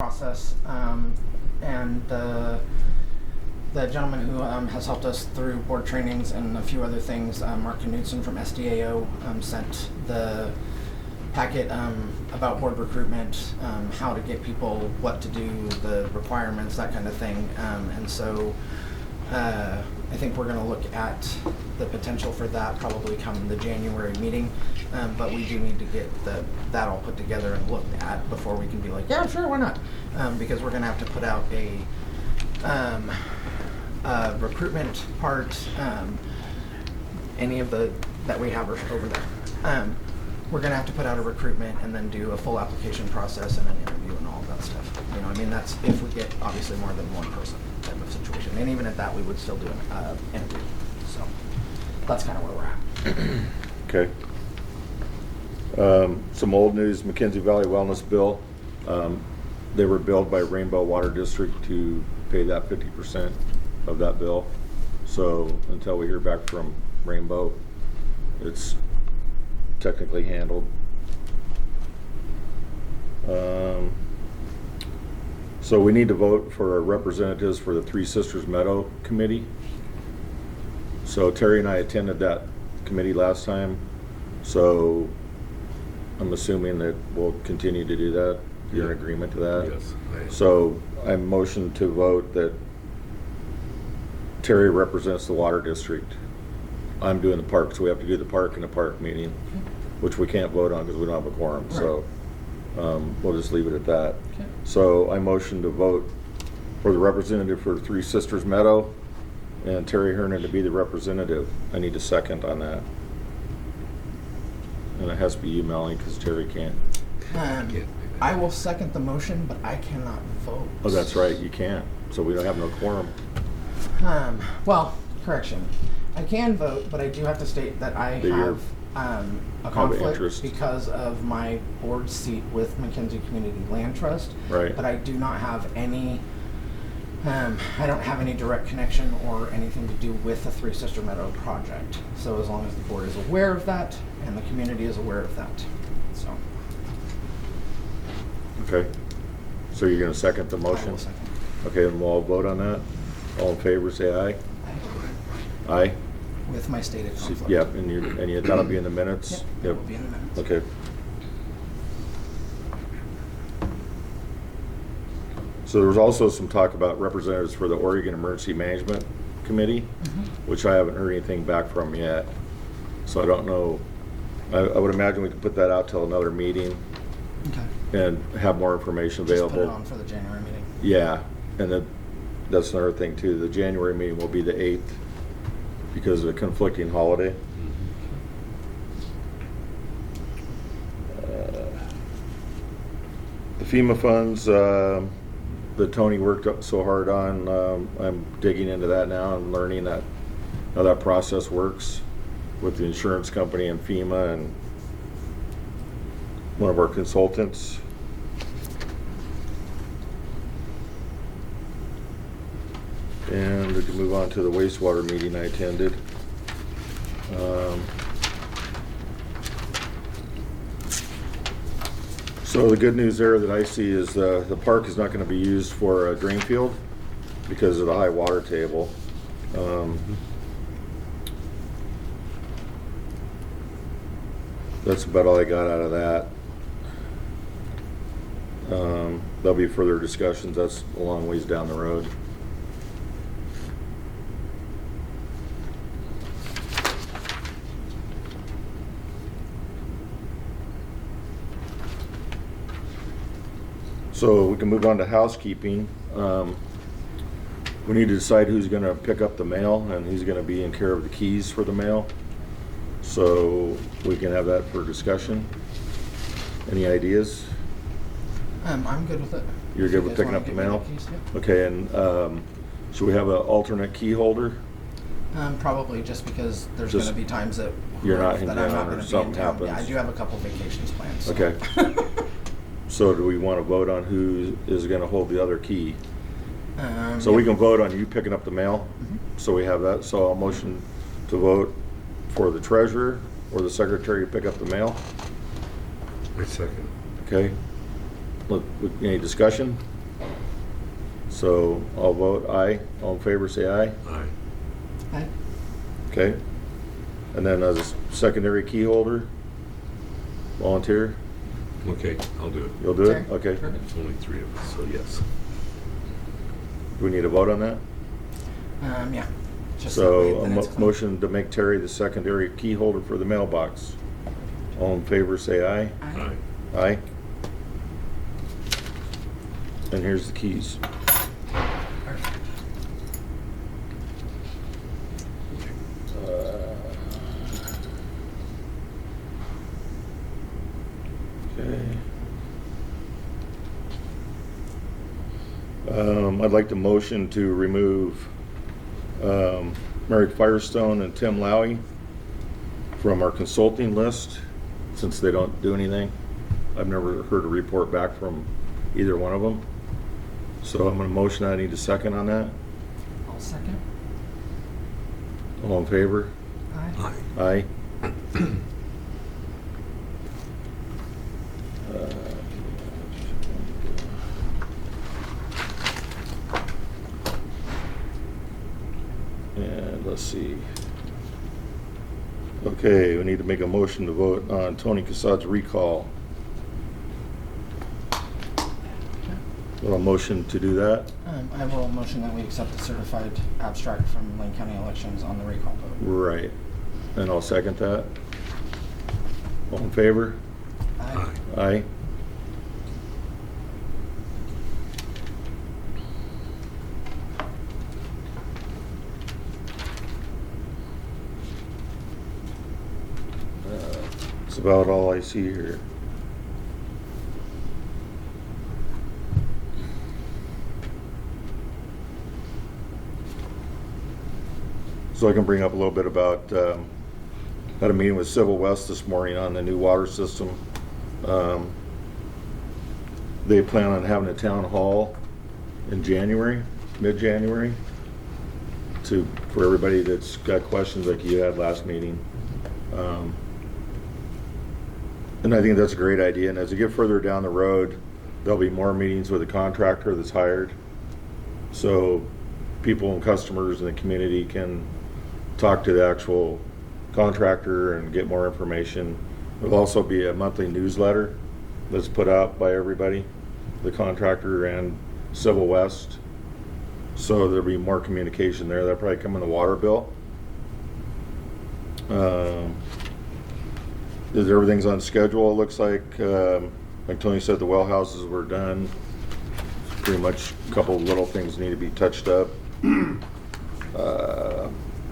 process, and the gentleman who has helped us through board trainings and a few other things, Mark Knudsen from SDAO, sent the packet about board recruitment, how to get people, what to do, the requirements, that kind of thing. And so I think we're going to look at the potential for that probably come the January meeting. But we do need to get that all put together and looked at before we can be like, yeah, sure, why not? Because we're going to have to put out a recruitment part, any of the that we have over there. We're going to have to put out a recruitment and then do a full application process and an interview and all of that stuff. You know, I mean, that's if we get obviously more than one person type of situation. And even at that, we would still do an interview. So that's kind of where we're at. Okay. Some old news, McKenzie Valley Wellness Bill. They were billed by Rainbow Water District to pay that 50% of that bill. So until we hear back from Rainbow, it's technically handled. So we need to vote for our representatives for the Three Sisters Meadow Committee. So Terry and I attended that committee last time, so I'm assuming that we'll continue to do that. You're in agreement to that? Yes. So I motion to vote that Terry represents the water district. I'm doing the park, so we have to do the park in the park meeting, which we can't vote on because we don't have a quorum. Right. So we'll just leave it at that. Okay. So I motion to vote for the representative for Three Sisters Meadow and Terry Hernan to be the representative. I need a second on that. And it has to be you, Melanie, because Terry can't. I will second the motion, but I cannot vote. Oh, that's right, you can't. So we don't have no quorum. Well, correction. I can vote, but I do have to state that I That you're- have a Have conflict interest. because of my board seat with McKenzie Community Land Trust. Right. But I do not have any, I don't have any direct connection or anything to do with the Three Sister Meadow project. So as long as the board is aware of that and the community is aware of that. So Okay. So you're going to second the I motion? will second. Okay, and we'll all vote on that. All in favor, say aye. Aye? With my stated conflict. Yep, and that'll be in the minutes? Yep, it will be in the minutes. Okay. So there was also some talk about representatives for the Oregon Emergency Management Committee, which I haven't heard anything back from yet. So I don't know. I would imagine we could put that out till another meeting Okay. and have more information Just available. put it on for the January meeting. Yeah, and that's another thing too. The January meeting will be the 8th because of a conflicting holiday. The FEMA funds that Tony worked up so hard on, I'm digging into that now and learning how that process works with the insurance company and FEMA and one of our consultants. And we can move on to the wastewater meeting I attended. So the good news there that I see is the park is not going to be used for a drain field because of the high water table. That's about all I got out of that. There'll be further discussions. That's a long ways down the road. So we can move on to housekeeping. We need to decide who's going to pick up the mail and who's going to be in care of the keys for the mail. So we can have that for discussion. Any ideas? I'm good with it. You're If good you with guys picking wanna up the give me mail? keys, yeah. Okay, and should we have an alternate key holder? Probably just because there's going Just- to be times that You're not in that I'm town not or going to be in something town. Yeah, I happens. do have a couple vacations planned. So. Okay. So do we want to vote on who is going to hold the other key? So we yeah. can vote on you picking up the mail. So we have that. So I'll motion to vote for the treasurer or the secretary to pick up the mail. I second. Okay. Look, any discussion? So I'll vote aye. All in favor, say aye. Aye. Aye. Okay. And then as a secondary key holder, volunteer, Okay, I'll do it. you'll do it? Sure. Okay. Perfect. It's only 3 of us, so yes. Do we need a vote on that? Yeah. Just that So way a then it's clean. motion to make Terry the secondary key holder for the mailbox. All in favor, say aye. Aye. Aye. Aye. And here's the keys. Perfect. Okay. I'd like to motion to remove Merrick Firestone and Tim Lowy from our consulting list, since they don't do anything. I've never heard a report back from either one of them. So I'm going to motion, I need a second on that. I'll second. All in favor? Aye. Aye. Aye. And let's see. Okay, we need to make a motion to vote on Tony Cassad's recall. A motion to do that? I will motion that we accept the certified abstract from Lane County Elections on the recall vote. Right. And I'll second that. All in favor? Aye. Aye. That's about all I see here. So I can bring up a little bit about, had a meeting with Civil West this morning on the new water system. They plan on having a town hall in January, mid-January, for everybody that's got questions like you had last meeting. And I think that's a great idea. And as we get further down the road, there'll be more meetings with the contractor that's hired. So people and customers in the community can talk to the actual contractor and get more information. There'll also be a monthly newsletter that's put out by everybody, the contractor and Civil West. So there'll be more communication there. That'll probably come in the water bill. Everything's on schedule, it looks like. Like Tony said, the well houses were done. Pretty much a couple of little things need to be touched up.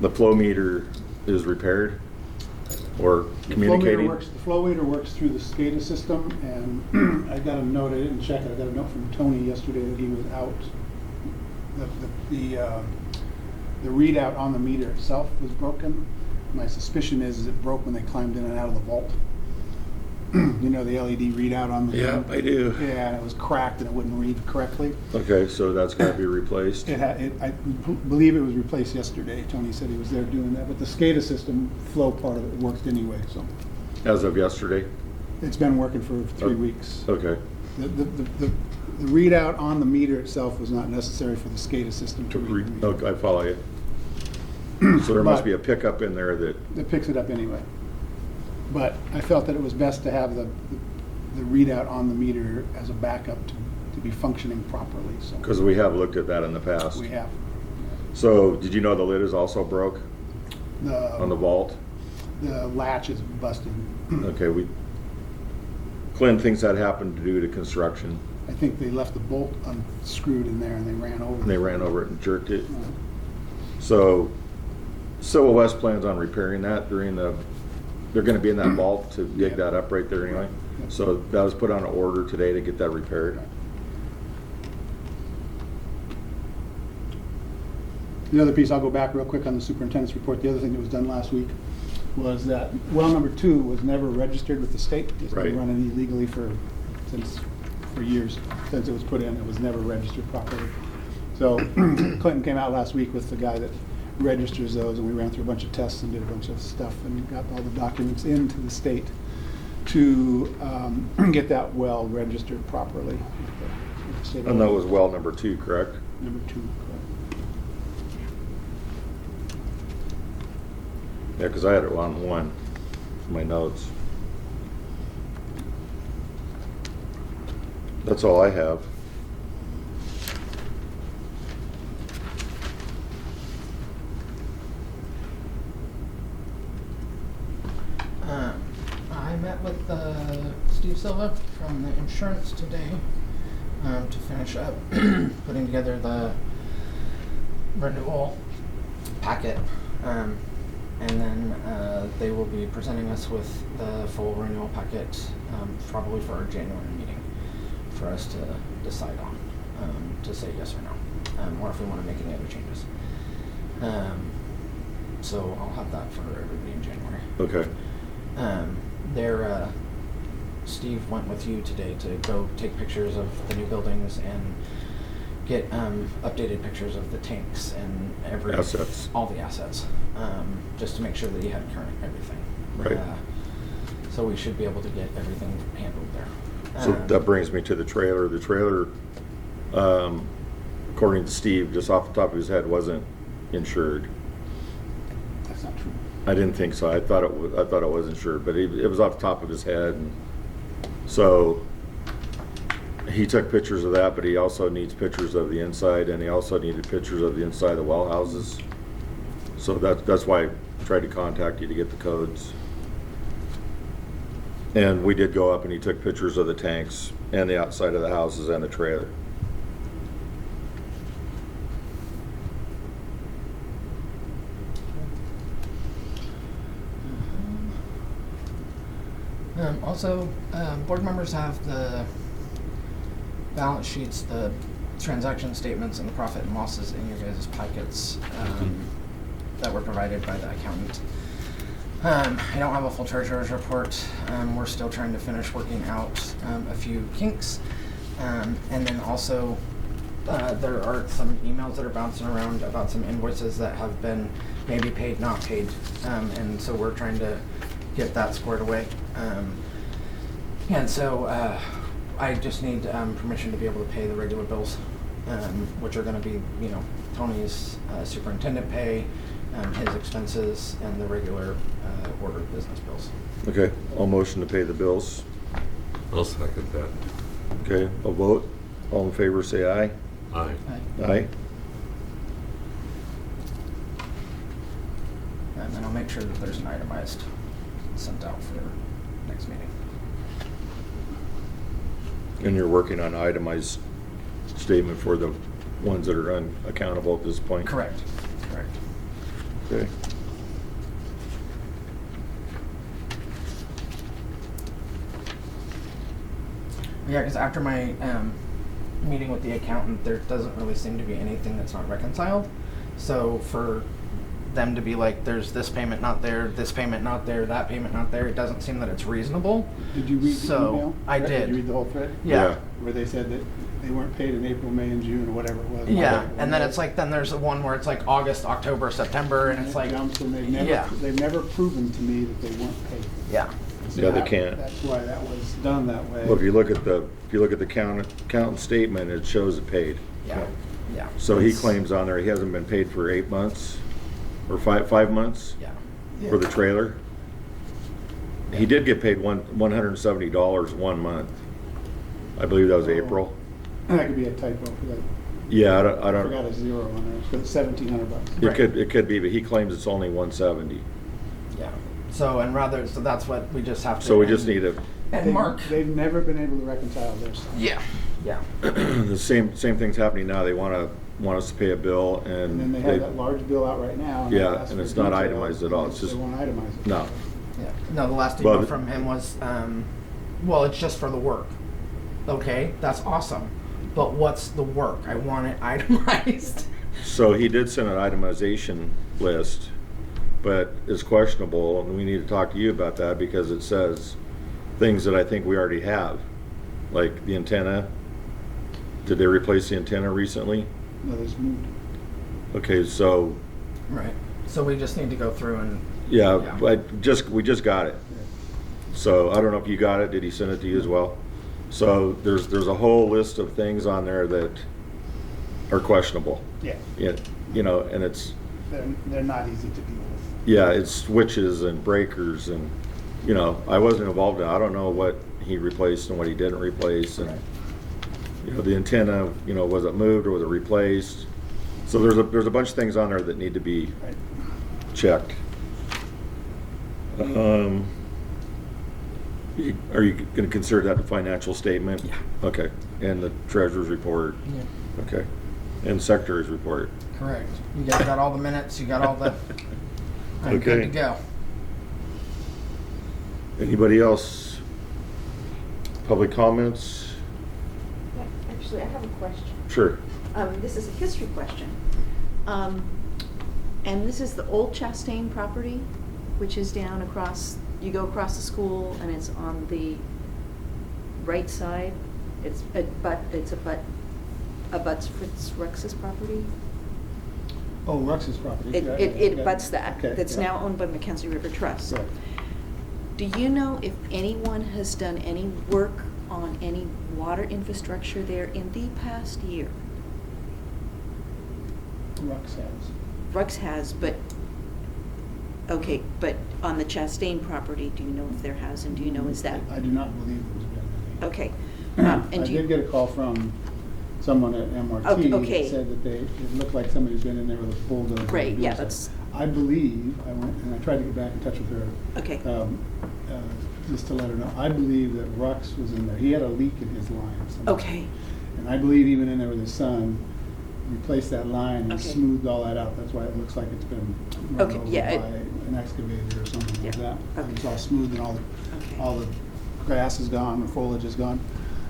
The flow meter is repaired or communicating. The flow meter works through the SCADA system, and I got a note, I didn't check it, I got a note from Tony yesterday that he was out. The readout on the meter itself was broken. My suspicion is it broke when they climbed in and out of the vault. You know, the LED readout on the Yeah, I do. Yeah, and it was cracked and it wouldn't read correctly. Okay, so that's got to be replaced. I believe it was replaced yesterday. Tony said he was there doing that, but the SCADA system flow part of it worked anyway, so As of yesterday? it's been working for 3 weeks. Okay. The readout on the meter itself was not necessary for the SCADA system to read the meter. Okay, I follow you. So there must be a pickup in there that, It picks it up anyway. But I felt that it was best to have the readout on the meter as a backup to be functioning properly, so. because we have looked at that in the past. We have. So did you know the lid is also broke on the vault? The latch is busted. Okay, Clint thinks that happened due to construction. I think they left the bolt unscrewed in there and they ran over it. And they ran over it and jerked it. So Civil West plans on repairing that they're going to be in that vault to dig that up right there anyway. Yep. So that was put on an order today to get that repaired. The other piece, I'll go back real quick on the superintendent's report. The other thing that was done last week was that well number 2 was never registered with the state. It's Right. been running illegally for years. Since it was put in, it was never registered properly. So Clinton came out last week with the guy that registers those, and we ran through a bunch of tests and did a bunch of stuff and got all the documents into the state to get that well registered properly. with the state And that was well number 2, correct? Number 2, correct. Yeah, because I had it on 1, my notes. That's all I have. I met with Steve Silva from the insurance today to finish up putting together the renewal packet. And then they will be presenting us with the full renewal packet probably for our January meeting for us to decide on, to say yes or no, or if we want to make any other changes. So I'll have that for everybody in January. Okay. Steve went with you today to go take pictures of the new buildings and get updated pictures of the tanks and Assets. all the assets, just to make sure that you had current everything. Right. So we should be able to get everything handled there. So that brings me to the trailer. The trailer, according to Steve, just off the top of his head, wasn't insured. That's not true. I didn't think so. I thought it was insured, but it was off the top of his head. And so he took pictures of that, but he also needs pictures of the inside, and he also needed pictures of the inside of the well houses. So that's why I tried to contact you to get the codes. And we did go up and he took pictures of the tanks and the outside of the houses and the trailer. Also, board members have the balance sheets, the transaction statements, and the profit and losses in your guys' packets that were provided by the accountant. I don't have a full treasurer's report. We're still trying to finish working out a few kinks. And then also, there are some emails that are bouncing around about some invoices that have been maybe paid, not paid. And so we're trying to get that squared away. And so I just need permission to be able to pay the regular bills, which are going to be, Tony's superintendent pay, his expenses, and the regular order of business bills. Okay, I'll motion to pay the bills. I'll second that. Okay, I'll vote. All in favor, say aye. Aye. Aye. And then I'll make sure that there's an itemized sent out for next meeting. And you're working on an itemized statement for the ones that are unaccountable at this point? Correct. Okay. Yeah, because after my meeting with the accountant, there doesn't really seem to be anything that's not reconciled. So for them to be like, there's this payment not there, this payment not there, that payment not there, it doesn't seem that it's reasonable. Did you read the email? I did. Did you read the whole thread? Yeah. Where they said that they weren't paid in April, May, and June, or whatever it was. Yeah, and then it's like, then there's the one where it's like August, October, September, and it's like, Jumps, and yeah. they've never proven to me that they weren't paid. yeah. So Yeah, they can't. That's why that was done that way. Well, if you look at the accountant's statement, it shows it paid. Yeah. So he It's- claims on there he hasn't been paid for 8 months or five months Yeah. for the trailer. He did get paid $170 1 month. I believe that was April. That could be a typo, because Yeah, I I don't. forgot a zero on there, so it's $1,700. It could be, but he claims it's only 170. Yeah. So that's what we just have to. So we just need to. And Mark. They've never been able to reconcile their stuff. Yeah. The same thing's happening now. They want us to pay a bill, And then and they have that large bill out right now. Yeah, they ask and for it's not details, itemized at all. It's They just- won't itemize it. no. Yeah. No, the last email But- from him was, well, it's just for the work. Okay, that's awesome. But what's the work? I want it itemized. So he did send an itemization list, but it's questionable, and we need to talk to you about that because it says things that I think we already have, like the antenna. Did they replace the antenna recently? No, there's moved. Okay, so Right. So we just need to go through and. yeah, Yeah. but we just got it. So I don't know if you got it. Did he send it to you as well? So there's a whole list of things on there that are questionable. Yeah, You know, and it's, they're not easy to deal with. yeah, it's switches and breakers and, you know, I wasn't involved in it. I don't know what he replaced and what he didn't replace and, Right. you know, the antenna, you know, was it moved or was it replaced? So there's a bunch of things on there that need to be Right. checked. Are you gonna consider that the financial statement? Yeah. Okay, and the treasurer's report, Yeah, okay, and secretary's report. correct. You guys got all the minutes, you got all the, I'm good to Okay. go. Anybody else? Public comments? Actually, I have a question. Sure. This is a history question. And this is the old Chastain property, which is down across, you go across the school and it's on the right side. It's abuts Fritz Rex's property. Oh, Rux's property. It Yeah, it yeah. abuts that. Okay, That's yeah. now owned by Mackenzie River Trust. Right. Do you know if anyone has done any work on any water infrastructure there in the past year? Rux has. Rux has, but, okay, but on the Chastain property, do you know if there has, and do you know is that? I do not believe there's been any. Okay. I And do did you, get a call from someone at MRT Okay. that said that it looked like somebody's been in there with a bulldozer. Great, doing yeah, stuff. that's- I believe, I went, and I tried to get back in touch with her. Okay. Just to let her know, I believe that Rux was in there. He had a leak in his line. somewhere. okay, And I believe even in there with his son, replaced that line and Okay. smoothed all that out. That's why it looks like it's been run Okay, over yeah, by an excavator or something like Yeah, that. okay. It's all smooth and Okay. all the grass is gone, the foliage is gone.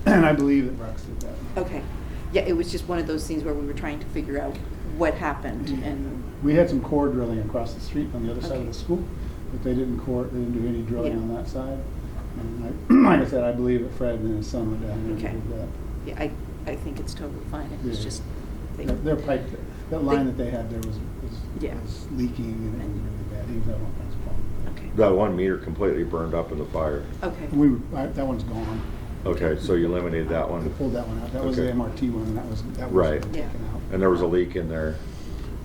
And I believe that Rux did that. okay. Yeah, it was just one of those things where we were trying to figure out what happened, and, We had some core drilling across the street on the other side of Okay. the school, but they didn't do any drilling Yeah. on that side. And like I said, I believe that Fred and his son went down there and Okay. did that. yeah, I think it's totally fine, it was Yeah. just, they- Their pipe, that line that they had there was Yeah. was leaking and it was really bad. He was having all kinds of problems. okay, That one meter completely burned up in the fire. okay, That one's gone. Okay, so you eliminated that I one. pulled that one out. That was the Okay. MRT one, and that was Right. taken Yeah. out. And there was a leak in there.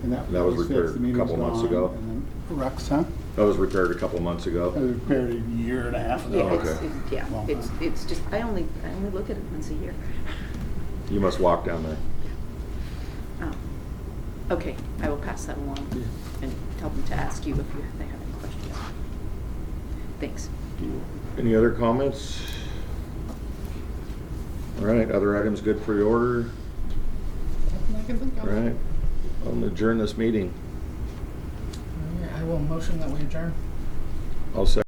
And that was fixed. repaired The meter a couple was months gone, ago. And then Rux, huh? That was repaired a couple months ago. That was repaired a year and a half ago. yeah, Oh, okay. yeah, Long it's, time. it's just, I only look at it once a year. You must walk down there. Oh, okay, I will pass that along and tell them to ask you if they have any questions. Thanks. Any other comments? All right, other items good for your order? Nothing I can think All of. right, I'll adjourn this meeting. All right, I will motion that we adjourn. I'll second.